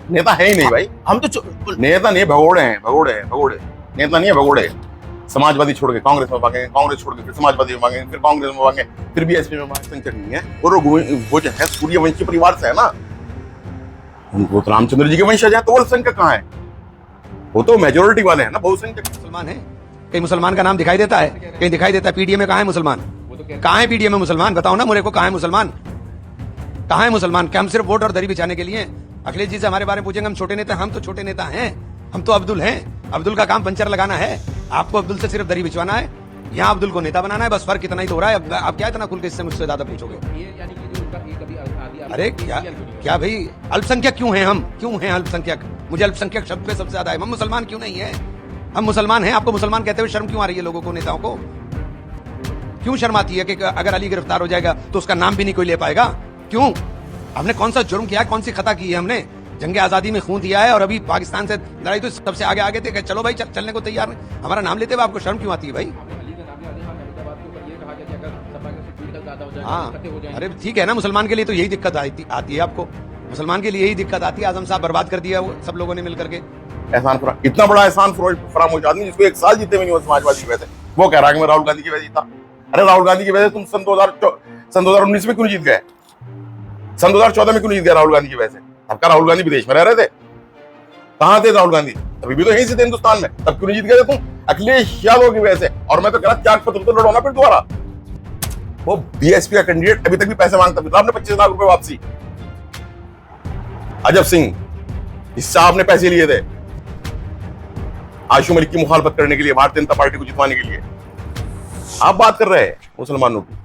नेता है ही नहीं भाई। हम तो नेता नहीं, भगोड़े हैं, भगोड़े। नेता नहीं है, भगोड़े। समाजवादी छोड़ के कांग्रेस में भागे, कांग्रेस छोड़ के फिर समाजवादी में भागे, फिर कांग्रेस में भागे, फिर बीएसपी में भागे। संकट नहीं है। और वो जो है सूर्यवंशी परिवार से है ना, वो तो रामचंद्र जी के वंशज है, तो वो अल्पसंख्यक कहाँ है? वो तो मेजोरिटी वाले हैं ना, बहुसंख्यक मुसलमान है। कहीं मुसलमान का नाम दिखाई देता है? कहीं दिखाई देता है? पीडीए में कहाँ है मुसलमान? कहाँ है पीडीए में मुसलमान? बताओ ना मुझे को, कहाँ है मुसलमान? कहाँ है मुसलमान? क्या हम सिर्फ वोट और दरी बिछाने के लिए? अखिलेश जी से हमारे बारे में पूछेंगे, हम छोटे नेता, हम तो छोटे नेता हैं। हम तो अब्दुल हैं। अब्दुल का काम पंचर लगाना है, आपको अब्दुल से सिर्फ दरी बिछवाना है। यहाँ अब्दुल को नेता बनाना है, बस फर्क इतना ही तो हो रहा है। अब क्या इतना खुल के इससे मुझसे ज्यादा पूछोगे? अरे क्या भाई, अल्पसंख्यक क्यों हैं हम? क्यों हैं अल्पसंख्यक? मुझे अल्पसंख्यक शब्द पे सबसे ज्यादा है। हम मुसलमान क्यों नहीं है? हम मुसलमान हैं। आपको मुसलमान कहते हुए शर्म क्यों आ रही है लोगों को, नेताओं को? क्यों शर्म आती है कि अगर अली गिरफ्तार हो जाएगा तो उसका नाम भी नहीं कोई ले पाएगा? क्यों? हमने कौन सा जुर्म किया है, कौन सी खता की है हमने? जंगे आजादी में खून दिया है और अभी पाकिस्तान से लड़ाई तो सबसे आगे थे कि चलो भाई चलने को तैयार नहीं। हमारा नाम लेते हुए आपको शर्म क्यों आती है भाई? हाँ, अरे ठीक है ना, मुसलमान के लिए तो यही दिक्कत आती है आपको। मुसलमान के लिए यही दिक्कत आती है। आजम साहब बर्बाद कर दिया वो सब लोगों ने मिलकर के। एहसान फराम, इतना बड़ा एहसान फरामोश आदमी जिसको 1 साल जीते भी नहीं हो समाजवादी की वजह से, वो कह रहा है कि मैं राहुल गांधी की वजह जीता। अरे राहुल गांधी की वजह से तुम सन 2019 में क्यों जीत गए? सन 2014 में क्यों जीत गए राहुल गांधी की वजह से? आपका राहुल गांधी विदेश में रह रहे थे, कहाँ थे राहुल गांधी? अभी भी तो यहीं से थे हिंदुस्तान में, तब क्यों नहीं जीत गए तुम? अखिलेश यादव की वजह से। और मैं तो कह रहा त्याग पत्र तो लड़ो ना फिर दोबारा। वो बीएसपी का कैंडिडेट अभी तक भी पैसे मांगता है, आपने 25 लाख रुपए वापसी। अजब सिंह, इससे आपने पैसे लिए थे आशु मलिक की मुखालफत करने के लिए, भारतीय जनता पार्टी को जितवाने के लिए। आप बात कर रहे हैं मुसलमानों की।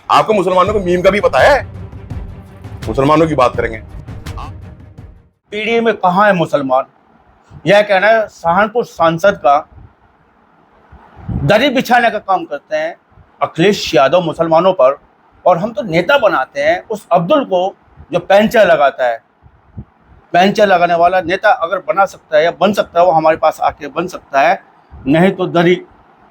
आपको मुसलमानों को मीम का भी पता है। मुसलमानों की बात करेंगे। पीडीए में कहाँ है मुसलमान, यह कहना है सहारनपुर सांसद का दरी बिछाने का काम करते हैं अखिलेश यादव मुसलमानों पर, और हम तो नेता बनाते हैं उस अब्दुल को जो पैंचर लगाता है। पैंचर लगाने वाला नेता अगर बना सकता है या बन सकता है, वो हमारे पास आके बन सकता है, नहीं तो दरी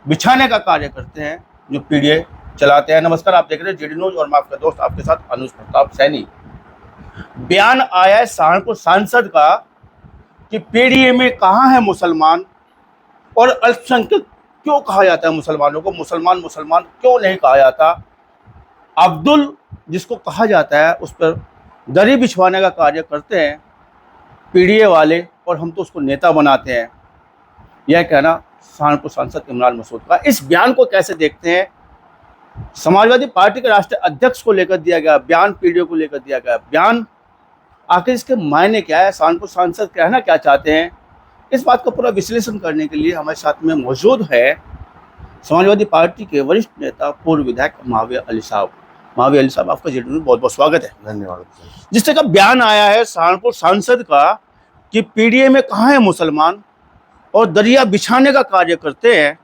बिछाने का कार्य करते हैं जो पीडीए चलाते हैं। नमस्कार, आप देख रहे हैं जेडी न्यूज और मैं आपका दोस्त, आपके साथ अनुज प्रताप सैनी। बयान आया है सहारनपुर सांसद का कि पीडीए में कहाँ है मुसलमान, और अल्पसंख्यक क्यों कहा जाता है मुसलमानों को? मुसलमान मुसलमान क्यों नहीं कहा जाता? अब्दुल जिसको कहा जाता है उस पर दरी बिछवाने का कार्य करते हैं पीडीए वाले, और हम तो उसको नेता बनाते हैं। यह कहना सहारनपुर सांसद इमरान मसूद का। इस बयान को कैसे देखते हैं? समाजवादी पार्टी के राष्ट्रीय अध्यक्ष को लेकर दिया गया बयान, पीडीए को लेकर दिया गया बयान, आखिर इसके मायने क्या है? सहारनपुर सांसद कहना क्या चाहते हैं? इस बात का पूरा विश्लेषण करने के लिए हमारे साथ में मौजूद है समाजवादी पार्टी के वरिष्ठ नेता पूर्व विधायक माविया अली साहब। माविया अली साहब, आपका जेडी में बहुत बहुत स्वागत है। धन्यवाद। जिस तरह का बयान आया है सहारनपुर सांसद का कि पीडीए में कहाँ है मुसलमान और दरिया बिछाने का कार्य करते हैं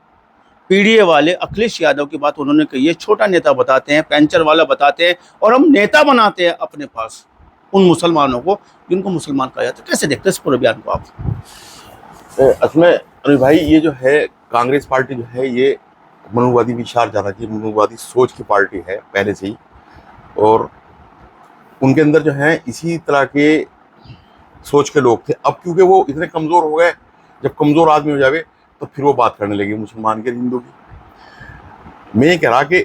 पीडीए वाले, अखिलेश यादव की बात उन्होंने कही है। छोटा नेता बताते हैं, पैंचर वाला बताते हैं, और हम नेता बनाते हैं अपने पास उन मुसलमानों को जिनको मुसलमान कहा जाता है। कैसे देखते हैं इस पूरे बयान को आप? असमें अरे भाई, ये जो है कांग्रेस पार्टी जो है, ये मनुवादी विचारधारा की, मनुवादी सोच की पार्टी है पहले से ही। और उनके अंदर जो है इसी तरह के सोच के लोग थे। अब क्योंकि वो इतने कमज़ोर हो गए, जब कमज़ोर आदमी हो जावे तो फिर वो बात करने लगे मुसलमान के, हिंदू की। मैं ये कह रहा कि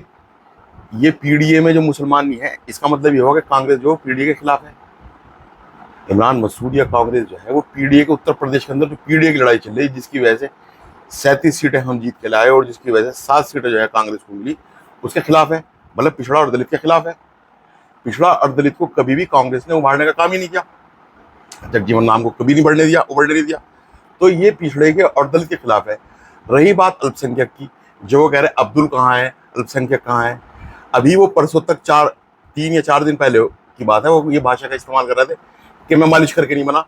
ये पीडीए में जो मुसलमान नहीं है, इसका मतलब ये होगा कि कांग्रेस जो पीडीए के खिलाफ है। इमरान मसूद या कांग्रेस जो है वो पीडीए के, उत्तर प्रदेश के अंदर जो पीडीए की लड़ाई चल रही है, जिसकी वजह से 37 सीटें हम जीत के लाए और जिसकी वजह से 7 सीटें जो है कांग्रेस को मिली, उसके खिलाफ है। मतलब पिछड़ा और दलित के खिलाफ है। पिछड़ा और दलित को कभी भी कांग्रेस ने उभारने का काम ही नहीं किया। जगजीवन राम को कभी नहीं उभरने नहीं दिया। तो ये पिछड़े के और दलित के खिलाफ है। रही बात अल्पसंख्यक की, जो वो कह रहे अब्दुल कहाँ है, अल्पसंख्यक कहाँ है, अभी वो परसों तक 3 या 4 दिन पहले की बात है, वो ये भाषा का इस्तेमाल कर रहे थे कि मैं मालिश करके नहीं बना।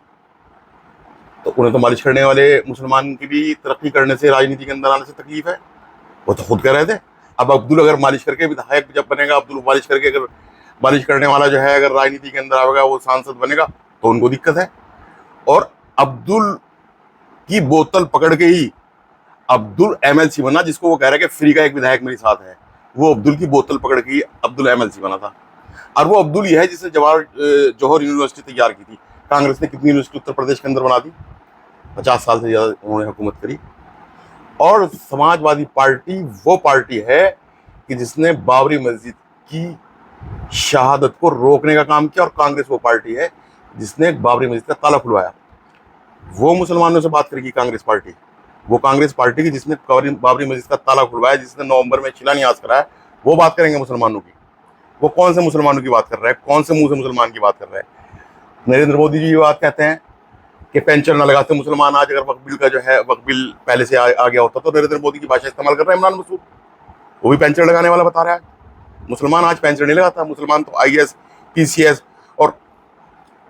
तो उन्हें तो मालिश करने वाले मुसलमान की भी तरक्की करने से, राजनीति के अंदर आने से तकलीफ है, वो तो खुद कह रहे थे। अब अब्दुल अगर मालिश करके विधायक जब बनेगा, अब्दुल मालिश करके अगर मालिश करने वाला जो है अगर राजनीति के अंदर आएगा, वो सांसद बनेगा, तो उनको दिक्कत है। और अब्दुल की बोतल पकड़ के ही अब्दुल एमएलसी बना, जिसको वो कह रहा है कि फ्री का एक विधायक मेरे साथ है। वो अब्दुल की बोतल पकड़ के ही अब्दुल एमएलसी बना था। और वो अब्दुल ही है जिसने जवाहर यूनिवर्सिटी तैयार की थी। कांग्रेस ने कितनी यूनिवर्सिटी उत्तर प्रदेश के अंदर बना दी? 50 साल से ज्यादा उन्होंने हुकूमत करी। और समाजवादी पार्टी वो पार्टी है कि जिसने बाबरी मस्जिद की शहादत को रोकने का काम किया, और कांग्रेस वो पार्टी है जिसने बाबरी मस्जिद का ताला खुलवाया। वो मुसलमानों से बात करेगी कांग्रेस पार्टी, वो कांग्रेस पार्टी की जिसने बाबरी मस्जिद का ताला खुलवाया, जिसने नवंबर में शिलान्यास कराया, वो बात करेंगे मुसलमानों की। वो कौन से मुसलमानों की बात कर रहा है? कौन से मुंह से मुसलमान की बात कर रहा है? नरेंद्र मोदी जी ये बात कहते हैं कि पेंशन न लगाते मुसलमान। आज अगर वक्फ बिल का जो है, वक्फ बिल पहले से आ गया होता तो नरेंद्र मोदी की भाषा इस्तेमाल कर रहे हैं इमरान मसूद, वो भी पेंशन लगाने वाला बता रहा है। मुसलमान आज पेंशन नहीं लगाता, मुसलमान तो IAS PCS और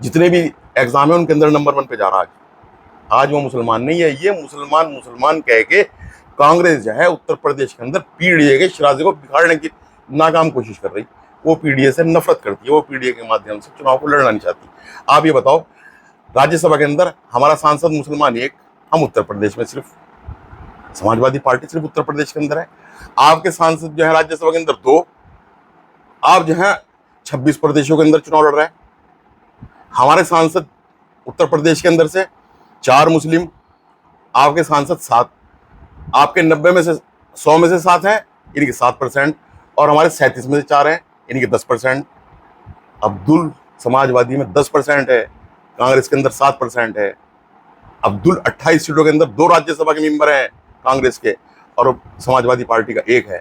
जितने भी एग्जाम है उनके अंदर नंबर 1 पे जा रहा है। आज वो मुसलमान नहीं है। ये मुसलमान कह के कांग्रेस जो है उत्तर प्रदेश के अंदर PDA के शराजे को बिगाड़ने की नाकाम कोशिश कर रही। वो PDA से नफरत करती है, वो PDA के माध्यम से चुनाव को लड़ना नहीं चाहती। आप ये बताओ, राज्यसभा के अंदर हमारा सांसद मुसलमान एक, हम उत्तर प्रदेश में सिर्फ समाजवादी पार्टी सिर्फ उत्तर प्रदेश के अंदर है। आपके सांसद जो है राज्यसभा के अंदर 2, आप जो है 26 प्रदेशों के अंदर चुनाव लड़ रहे हैं। हमारे सांसद उत्तर प्रदेश के अंदर से 4 मुस्लिम, आपके सांसद 7, आपके 90 में से 100 में से 7 हैं, इनके 7%, और हमारे 37 में से 4 हैं, इनके 10%। अब्दुल समाजवादी में 10% है, कांग्रेस के अंदर 7% है। अब्दुल 28 सीटों के अंदर 2 राज्यसभा के मेंबर हैं कांग्रेस के, और समाजवादी पार्टी का 1 है।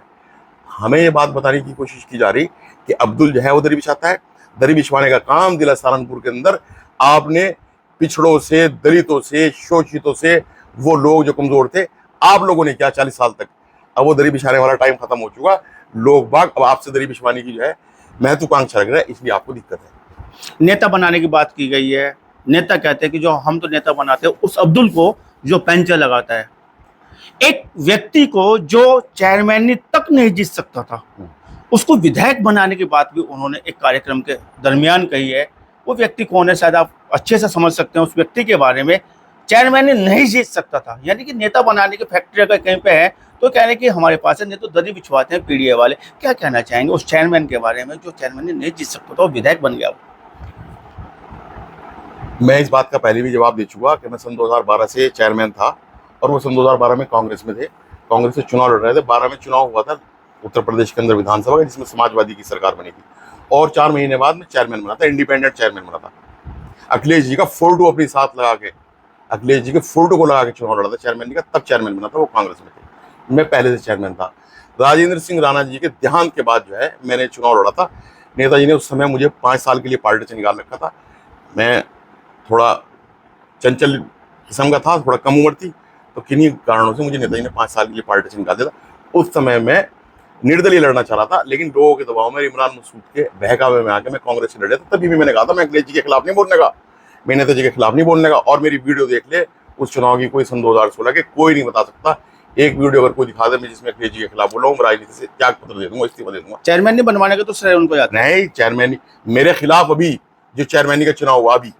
हमें ये बात बताने की कोशिश की जा रही कि अब्दुल जो है वो दरी बिछाता है। दरी बिछवाने का काम जिला सहारनपुर के अंदर आपने पिछड़ों से, दलितों से, शोषितों से, वो लोग जो कमजोर थे, आप लोगों ने किया 40 साल तक। अब वो दरी बिछाने वाला टाइम खत्म हो चुका। लोग बाग अब आपसे दरी बिछवाने की जो है महत्वाकांक्षा रख रहा है, इसलिए आपको दिक्कत है। नेता बनाने की बात की गई है। नेता कहते हैं कि जो हम तो नेता बनाते हैं उस अब्दुल को जो पेंचर लगाता है। एक व्यक्ति को जो चेयरमैनी तक नहीं जीत सकता था, उसको विधायक बनाने की बात भी उन्होंने एक कार्यक्रम के दरमियान कही है। वो व्यक्ति कौन है, शायद आप अच्छे से समझ सकते हैं उस व्यक्ति के बारे में। चेयरमैनी नहीं जीत सकता था, यानी कि नेता बनाने की फैक्ट्री अगर कहीं पे है तो कह रहे हैं कि हमारे पास है, नहीं तो दरी बिछवाते हैं PDA वाले। क्या कहना चाहेंगे उस चेयरमैन के बारे में जो चेयरमैनी नहीं जीत सकता था, वो विधायक बन गया? मैं इस बात का पहले भी जवाब दे चुका कि मैं सन 2012 से चेयरमैन था, और वो सन 2012 में कांग्रेस में थे, कांग्रेस से चुनाव लड़ रहे थे। 12 में चुनाव हुआ था उत्तर प्रदेश के अंदर विधानसभा का, जिसमें समाजवादी की सरकार बनी थी, और 4 महीने बाद में चेयरमैन बना था, इंडिपेंडेंट चेयरमैन बना था। अखिलेश जी का फोटो अपने साथ लगा के, अखिलेश जी के फोटो को लगा के चुनाव लड़ा था चेयरमैन का, तब चेयरमैन बना था। वो कांग्रेस में थे, मैं पहले से चेयरमैन था। राजेंद्र सिंह राणा जी के देहांत के बाद जो है मैंने चुनाव लड़ा था। नेताजी ने उस समय मुझे 5 साल के लिए पार्टी से निकाल रखा था। मैं थोड़ा चंचल किस्म का था, थोड़ा कम उम्र थी, तो किन्हीं कारणों से मुझे नेताजी ने 5 साल के लिए पार्टी से निकाल दिया था। उस समय मैं निर्दलीय लड़ना चाह रहा था, लेकिन लोगों के दबाव में, इमरान मसूद के बहकावे में आके मैं कांग्रेस से लड़ा था। तभी भी मैंने कहा था मैं अखिलेश जी के खिलाफ नहीं बोलने का, मैं नेताजी के खिलाफ नहीं बोलने का। और मेरी वीडियो देख ले उस चुनाव की, कोई सन 2016 के, कोई नहीं बता सकता एक वीडियो अगर कोई दिखा दे मैं जिसमें अखिलेश जी के खिलाफ बोला हूँ, राजनीति से त्याग पत्र दे दूंगा, इस्तीफा दे दूंगा। चेयरमैन नहीं बनवाने का तो श्रेय उनको जाता है। नहीं, चेयरमैन मेरे खिलाफ अभी जो चेयरमैनी का चुनाव हुआ, अभी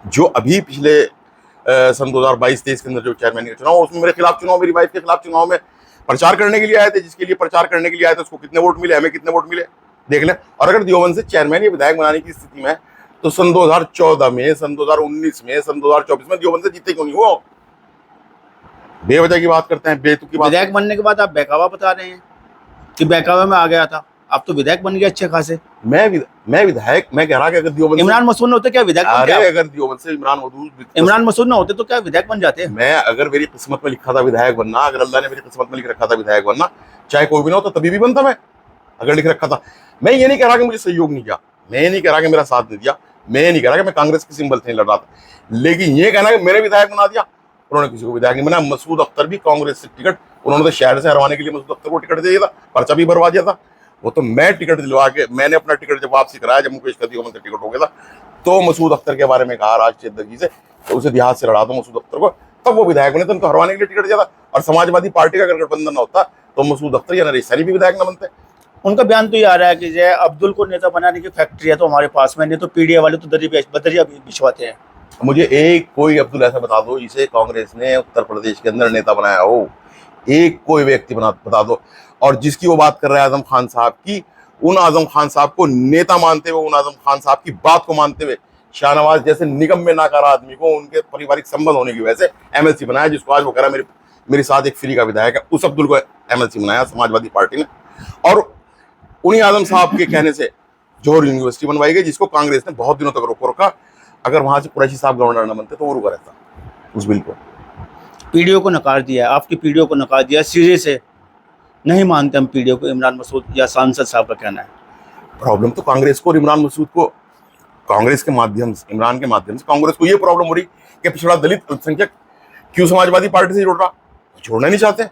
जो अभी पिछले सन 2022-23 के अंदर जो चेयरमैन का चुनाव, उसमें मेरे खिलाफ चुनाव, मेरी वाइफ के खिलाफ चुनाव में प्रचार करने के लिए आए थे। जिसके लिए प्रचार करने के लिए आए थे उसको कितने वोट मिले, हमें कितने वोट मिले, देख लें। और अगर देवबंद से चेयरमैन या विधायक बनाने की स्थिति में, तो सन 2014 में, सन 2019 में, सन 2024 में देवबंद से जीते क्यों नहीं हो? बेवजह की बात करते हैं, बेतुकी बात। विधायक बनने के बाद आप बहकावा बता रहे हैं कि बहकावे में आ गया था, आप तो विधायक बन गए अच्छे खासे। मैं विधायक, मैं कह रहा कि अगर देवबंद इमरान मसूद न होते क्या विधायक बनते? अरे अगर देवबंद से इमरान मसूद न होते तो क्या विधायक बन जाते? मैं, अगर मेरी किस्मत में लिखा था विधायक बनना, अगर अल्लाह ने मेरी किस्मत में लिख रखा था विधायक बनना, चाहे कोई भी ना हो, तो तभी भी बनता मैं, अगर लिख रखा था। मैं ये नहीं कह रहा कि मुझे सहयोग नहीं किया, मैं ये नहीं कह रहा कि मेरा साथ नहीं दिया, मैं ये नहीं कह रहा कि मैं कांग्रेस के सिंबल से नहीं लड़ रहा था, लेकिन ये कहना कि मैंने विधायक बना दिया, उन्होंने किसी को विधायक नहीं बनाया। मसूद अख्तर भी कांग्रेस से टिकट, उन्होंने तो शहर से हरवाने के लिए मसूद अख्तर को टिकट दे दिया था, पर्चा भी भरवा दिया था। वो तो मैं टिकट दिलवा के, मैंने अपना टिकट जब वापसी कराया, जब मुकेश का देवबंद का टिकट हो गया था, तो मसूद अख्तर के बारे में कहा राष्ट्रीय अध्यक्ष से, तो उसे देहात से लड़ा था मसूद अख्तर को, तब वो विधायक बने थे। उनको हरवाने के लिए टिकट दिया था। और समाजवादी पार्टी का अगर गठबंधन न होता तो मसूद अख्तर या नरेश सैनी भी विधायक न बनते। उनका बयान तो ये आ रहा है कि जय अब्दुल को नेता बनाने की फैक्ट्री है तो हमारे पास में, नहीं तो PDA वाले तो दरिया बिछवाते हैं। मुझे एक कोई अब्दुल ऐसा बता दो जिसे कांग्रेस ने उत्तर प्रदेश के अंदर नेता बनाया हो, एक कोई व्यक्ति बता दो। और जिसकी वो बात कर रहे हैं आजम खान साहब की, उन आजम खान साहब को नेता मानते हुए, उन आजम खान साहब की बात को मानते हुए शाहनवाज जैसे निकम्मे नाकारा आदमी को उनके पारिवारिक संबंध होने की वजह से एमएलसी बनाया, जिसको आज वो कह रहा है मेरे साथ एक फ्री का विधायक है, उस अब्दुल को एमएलसी बनाया समाजवादी पार्टी ने। और उन्हीं आजम साहब के कहने से जौहर यूनिवर्सिटी बनवाई गई, जिसको कांग्रेस ने बहुत दिनों तक रोको रखा। अगर वहां से कुरैशी साहब गवर्नर न बनते तो वो रुका रहता उस बिल को। पीडीओ को नकार दिया, आपकी पीडीओ को नकार दिया सिरे से, नहीं मानते हम पीडीओ को, इमरान मसूद या सांसद साहब का कहना है। प्रॉब्लम तो कांग्रेस को और इमरान मसूद को, कांग्रेस के माध्यम से, इमरान के माध्यम से कांग्रेस को ये प्रॉब्लम हो रही कि पिछड़ा दलित अल्पसंख्यक क्यों समाजवादी पार्टी से जुड़ रहा, छोड़ना नहीं चाहते।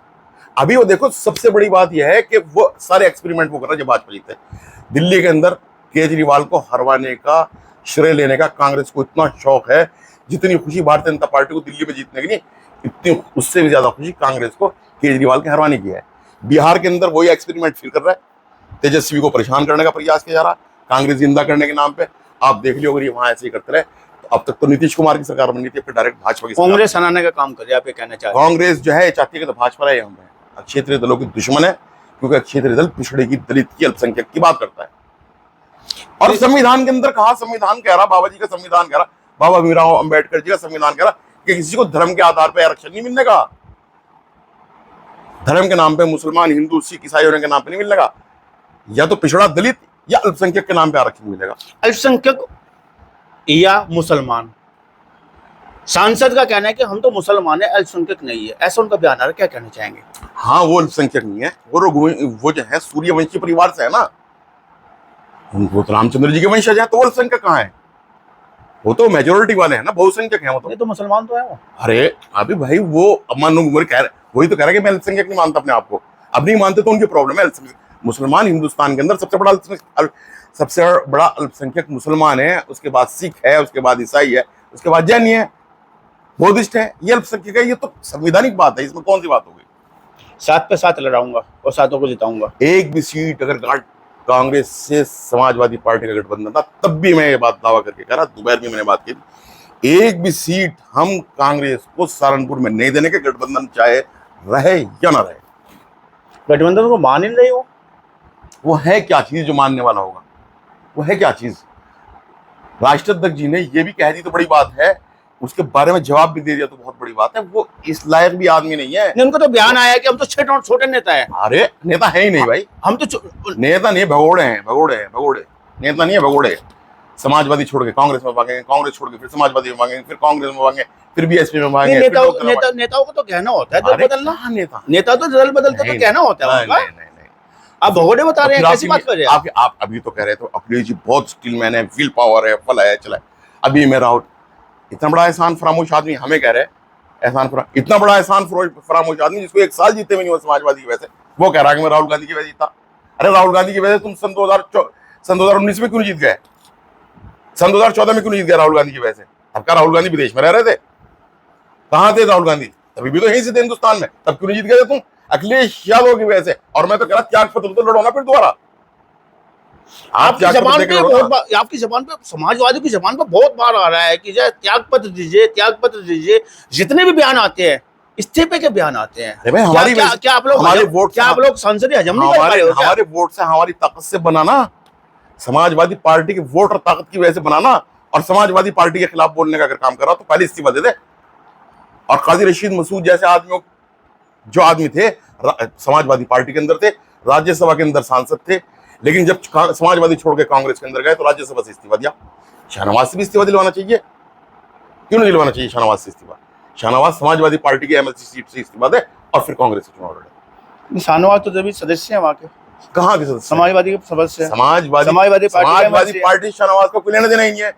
अभी वो देखो, सबसे बड़ी बात यह है कि वो सारे एक्सपेरिमेंट वो कर रहे हैं जब भाजपा जीते। दिल्ली के अंदर केजरीवाल को हरवाने का, श्रेय लेने का कांग्रेस को इतना शौक है, जितनी खुशी भारतीय जनता पार्टी को दिल्ली में जीतने की नहीं, इतनी उससे भी ज्यादा खुशी कांग्रेस को केजरीवाल के हरवाने की है। बिहार के अंदर वही एक्सपेरिमेंट फिर कर रहा है, तेजस्वी को परेशान करने का प्रयास किया जा रहा है कांग्रेस जिंदा करने के नाम पे। आप देख लियो, अगर ये वहां ऐसे ही करते रहे तो अब तक तो नीतीश कुमार की सरकार बननी थी, फिर डायरेक्ट भाजपा की कांग्रेस हराने का काम कर रही है, आप ये कहना चाहते हैं? कांग्रेस जो है चाहती है कि तो भाजपा रहे यहाँ पे, क्षेत्रीय दलों की दुश्मन है, क्योंकि क्षेत्रीय दल पिछड़े की, दलित की, अल्पसंख्यक की बात करता है। और संविधान के अंदर कहा, संविधान कह रहा, बाबा जी का संविधान कह रहा, बाबा भीमराव अंबेडकर जी का संविधान कह रहा कि किसी को धर्म के आधार पर आरक्षण नहीं मिलने का। धर्म के नाम पे मुसलमान, हिंदू, सिख, ईसाई होने के नाम पे नहीं मिलने का, या तो पिछड़ा दलित या अल्पसंख्यक के नाम पे आरक्षण मिलेगा। अल्पसंख्यक या मुसलमान, सांसद का कहना है कि हम तो मुसलमान है, अल्पसंख्यक नहीं है, ऐसा उनका बयान आ रहा है, क्या कहना चाहेंगे? हाँ, वो अल्पसंख्यक नहीं है, वो जो है सूर्यवंशी परिवार से है ना, वो तो रामचंद्र जी के वंशज है, तो वो अल्पसंख्यक कहाँ है? वो तो मेजोरिटी वाले हैं ना, बहुसंख्यक है वो तो मुसलमान तो है वो। अरे अभी भाई वो अमान कह रहे, वही तो कह रहा है कि मैं अल्पसंख्यक नहीं मानता अपने आप को। अब नहीं मानते तो उनकी प्रॉब्लम है। मुसलमान हिंदुस्तान के अंदर सबसे बड़ा अल्पसंख्यक मुसलमान है, उसके बाद सिख है, उसके बाद ईसाई है, उसके बाद जैन है, बौद्धिस्ट है, ये अल्पसंख्यक है। ये तो संवैधानिक बात है, इसमें कौन सी बात हो गई? 7 पे 7 लड़ाऊंगा और 7 को जिताऊंगा। एक भी सीट अगर कांग्रेस से समाजवादी पार्टी का गठबंधन था, तब भी मैं ये बात दावा करके कह रहा, दोपहर में मैंने बात की, एक भी सीट हम कांग्रेस को सहारनपुर में नहीं देने के, गठबंधन चाहे रहे या ना रहे। गठबंधन को मान ही नहीं रही वो है क्या चीज जो मानने वाला होगा? वो है क्या चीज? राष्ट्राध्यक्ष जी ने ये भी कह दी तो बड़ी बात है, उसके बारे में जवाब भी दे दिया तो बहुत बड़ी बात है। वो इस लायक भी आदमी नहीं है। उनका तो बयान आया कि हम तो छोटे नेता है। अरे नेता है ही नहीं भाई, हम तो नेता नहीं, भगोड़े हैं, भगोड़े हैं, भगोड़े। नेता नहीं है, भगोड़े। समाजवादी छोड़ के कांग्रेस में भागेंगे, कांग्रेस छोड़ के फिर समाजवादी में भागेंगे, फिर कांग्रेस में भागेंगे, फिर बीएसपी में भागेंगे। नेताओं को तो कहना होता है दल बदलना। नेता तो दल बदलते तो कहना होता है। आप भगोड़े बता रहे हैं, कैसी बात कर रहे हैं आप? अभी तो कह रहे थे अखिलेश जी बहुत स्टील मैन है, विल पावर है, फल है, चला। अभी मैं राहुल इतना बड़ा एहसान फरामोश आदमी, हमें कह रहे हैं एहसान इतना बड़ा एहसान फरामोश आदमी जिसको 1 साल जीते भी नहीं हो समाजवादी की वजह से, वो कह रहा है कि मैं राहुल गांधी की वजह जीता। अरे राहुल गांधी की वजह से तुम सन 2019 में क्यों जीत गए? सन 2014 में क्यों जीत गए राहुल गांधी की वजह से? अब क्या राहुल गांधी विदेश में रह रहे थे? कहाँ थे राहुल गांधी? तभी भी तो यहीं से थे हिंदुस्तान में, तब क्यों नहीं जीत गए तुम? अखिलेश यादव की वजह से। और मैं तो कह रहा त्याग पत्र तो लड़ो ना फिर दोबारा। आपकी जबान पे समाजवादी की जबान पे बहुत बार आ रहा है कि त्याग पत्र दीजिए, त्याग पत्र दीजिए। जितने भी बयान आते हैं, इस्तीफे के बयान आते हैं। अरे भाई हमारी क्या आप लोग संसदीय हजम नहीं कर रहे हो? हमारे वोट से, हमारी ताकत से बनाना, समाजवादी पार्टी के वोट और ताकत की वजह से बनाना, और समाजवादी पार्टी के खिलाफ बोलने का अगर काम कर रहा तो पहले इस्तीफा दे दे। और काजी रशीद मसूद जैसे आदमियों, जो आदमी थे समाजवादी पार्टी के अंदर थे, राज्यसभा के अंदर सांसद थे, लेकिन जब समाजवादी छोड़ के कांग्रेस के अंदर गए तो राज्यसभा से इस्तीफा दिया। शाहनवाज से भी इस्तीफा दिलवाना चाहिए। क्यों नहीं दिलवाना चाहिए शाहनवाज से इस्तीफा? शाहनवाज समाजवादी पार्टी की एमएलसी सीट से इस्तीफा दे और फिर कांग्रेस से चुनाव लड़े। शाहनवाज तो जब सदस्य है वहां के, कहाँ के सदस्य? समाजवादी के सदस्य है। समाजवादी पार्टी शाहनवाज को कोई लेना देना नहीं है।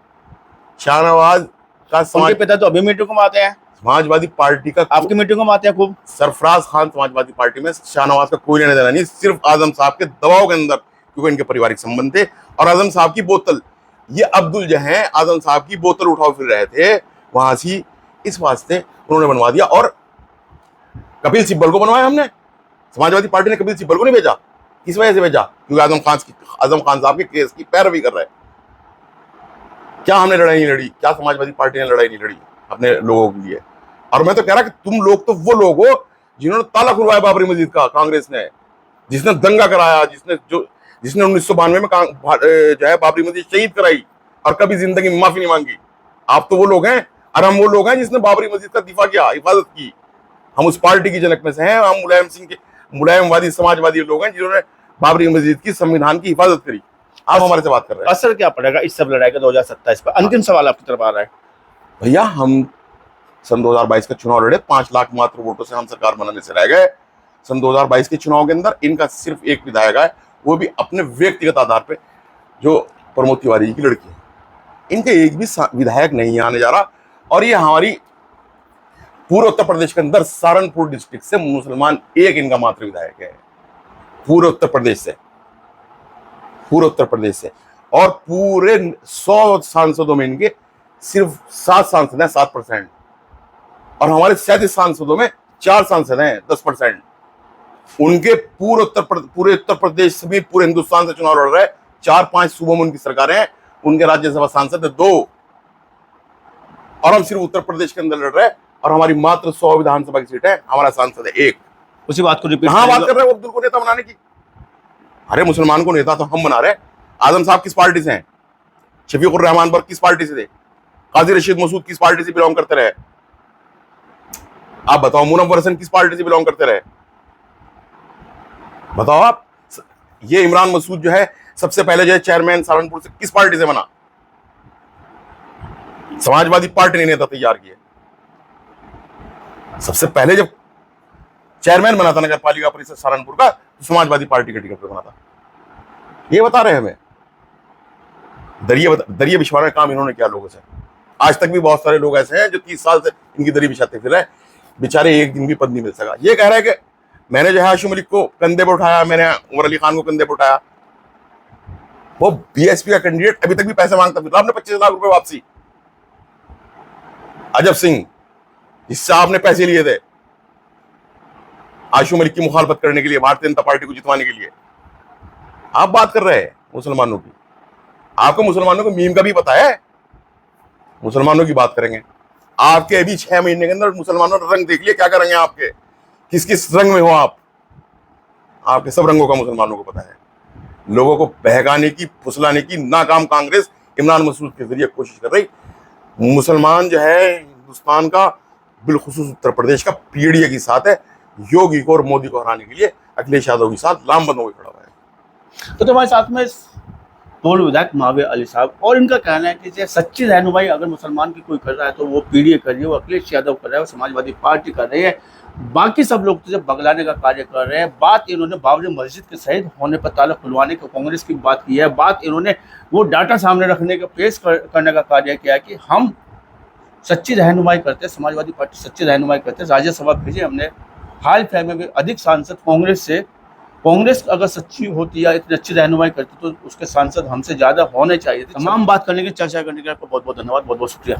शाहनवाज का उनके पिता तो अभी मीटिंग में आते हैं समाजवादी पार्टी का, आपकी मीटिंगों में आते हैं खूब। सरफराज खान समाजवादी पार्टी में, शाहनवाज का कोई लेना देना नहीं, सिर्फ आजम साहब के दबाव के अंदर, क्योंकि इनके पारिवारिक संबंध थे। और आजम साहब की बोतल, ये अब्दुल जो है आजम साहब की बोतल उठाओ फिर रहे थे वहां से, इस वास्ते उन्होंने बनवा दिया। और कपिल सिब्बल को बनवाया हमने, समाजवादी पार्टी ने कपिल सिब्बल को नहीं भेजा। किस वजह से भेजा? क्योंकि आजम खान साहब के केस की पैरवी कर रहे हैं। क्या हमने लड़ाई नहीं लड़ी? क्या समाजवादी पार्टी ने लड़ाई नहीं लड़ी अपने लोगों के लिए? और मैं तो कह रहा कि तुम लोग तो वो लोग हो जिन्होंने ताला खुलवाया बाबरी मस्जिद का, कांग्रेस ने, जिसने दंगा कराया, जिसने 1992 में जो है बाबरी मस्जिद शहीद कराई, और कभी जिंदगी में माफी नहीं मांगी। आप तो वो लोग हैं, और हम वो लोग हैं जिसने बाबरी मस्जिद का दिफा किया, हिफाजत की। हम उस पार्टी की जनक में से हैं। हम मुलायम सिंह के मुलायमवादी समाजवादी लोग हैं जिन्होंने बाबरी मस्जिद की, संविधान की हिफाजत करी। आप हमारे से बात कर रहे हैं। असर क्या पड़ेगा इस सब लड़ाई का 2027 पर? अंतिम सवाल आपकी तरफ आ रहा है भैया। हम सन 2022 का चुनाव लड़े, 5 लाख मात्र वोटों से हम सरकार बनाने से रह गए। सन 2022 के चुनाव के अंदर इनका सिर्फ एक विधायक है, वो भी अपने व्यक्तिगत आधार पे, जो प्रमोद तिवारी जी की लड़की है। इनके एक भी विधायक नहीं आने जा रहा। और ये हमारी पूरे उत्तर प्रदेश के अंदर सहारनपुर डिस्ट्रिक्ट से मुसलमान एक इनका मात्र विधायक है, पूरे उत्तर प्रदेश से, पूरे उत्तर प्रदेश से। और पूरे 100 सांसदों में इनके सिर्फ 7 सांसद हैं, 7%। और हमारे 37 सांसदों में 4 सांसद हैं, 10%। उनके पूरे उत्तर प्रदेश में, पूरे हिंदुस्तान से चुनाव लड़ रहे हैं। 4-5 सूबों में उनकी सरकारें हैं, उनके राज्यसभा सांसद है 2। और हम सिर्फ उत्तर प्रदेश के अंदर लड़ रहे हैं, और हमारी मात्र 100 विधानसभा की सीट है, हमारा सांसद है 1। उसी बात को रिपीट कहां बात कर रहे हैं वो अब्दुल को नेता बनाने की? अरे मुसलमान को नेता तो हम बना रहे हैं। आजम साहब किस पार्टी से हैं? शफीकुर रहमान बर्क किस पार्टी से थे? काजी रशीद मसूद किस पार्टी से बिलोंग करते रहे? आप बताओ। मुनव्वर हसन किस पार्टी से बिलोंग करते रहे? बताओ आप। ये इमरान मसूद जो है, सबसे पहले जो है चेयरमैन सहारनपुर से किस पार्टी से बना? समाजवादी पार्टी ने नेता तैयार किए। सबसे पहले जब चेयरमैन बना था नगर पालिका परिषद सहारनपुर का, तो समाजवादी पार्टी के टिकट पर बना था। ये बता रहे हैं हमें। दरिया बिछवाने का काम इन्होंने किया लोगों से। आज तक भी बहुत सारे लोग ऐसे हैं जो 30 साल से इनकी दरी बिछाते फिर रहे, बेचारे एक दिन भी पद नहीं मिल सका। ये कह रहा है कि मैंने जो है हाशिम मलिक को कंधे पर उठाया, मैंने उमर अली खान को कंधे पर उठाया। वो बीएसपी का कैंडिडेट अभी तक भी पैसे मांगता फिर। आपने 25 लाख रुपए वापसी। अजब सिंह, जिससे आपने पैसे लिए थे आशु मलिक की मुखालफत करने के लिए, भारतीय जनता पार्टी को जितवाने के लिए, आप बात कर रहे हैं मुसलमानों की। आपको मुसलमानों को मीम का भी पता है। मुसलमानों की बात करेंगे। आपके अभी 6 महीने के अंदर मुसलमानों ने रंग देख लिया, क्या करेंगे आपके, किस किस रंग में हो आप। आपके सब रंगों का मुसलमानों को पता है। लोगों को बहकाने की, फुसलाने की नाकाम कांग्रेस इमरान मसूद के जरिए कोशिश कर रही। मुसलमान जो है हिंदुस्तान का, बिलखुसूस उत्तर प्रदेश का पीढ़ी के साथ है। योगी को और मोदी को हराने के लिए अखिलेश यादव के साथ लामबंद होकर खड़ा हुआ है। तो हमारे साथ में पूर्व विधायक महावीर अली साहब, और इनका कहना है कि सच्ची रहनुमाई अगर मुसलमान की कोई कर रहा है तो वो पीढ़ी कर रही है, वो अखिलेश यादव कर रहा है, वो समाजवादी पार्टी कर रही है, बाकी सब लोग तो जब बगलाने का कार्य कर रहे हैं। बात इन्होंने बाबरी मस्जिद के शहीद होने पर ताला खुलवाने को कांग्रेस की बात की है। बात इन्होंने वो डाटा सामने रखने का करने का कार्य किया कि हम सच्ची रहनुमाई करते हैं, समाजवादी पार्टी सच्ची रहनुमाई करते हैं। राज्यसभा भेजे हमने, हाल फिलहाल में भी अधिक सांसद कांग्रेस से। कांग्रेस अगर सच्ची होती या इतनी अच्छी रहनुमाई करती तो उसके सांसद हमसे ज़्यादा होने चाहिए। तमाम बात करने की, चर्चा करने के लिए आपको बहुत बहुत धन्यवाद, बहुत बहुत शुक्रिया।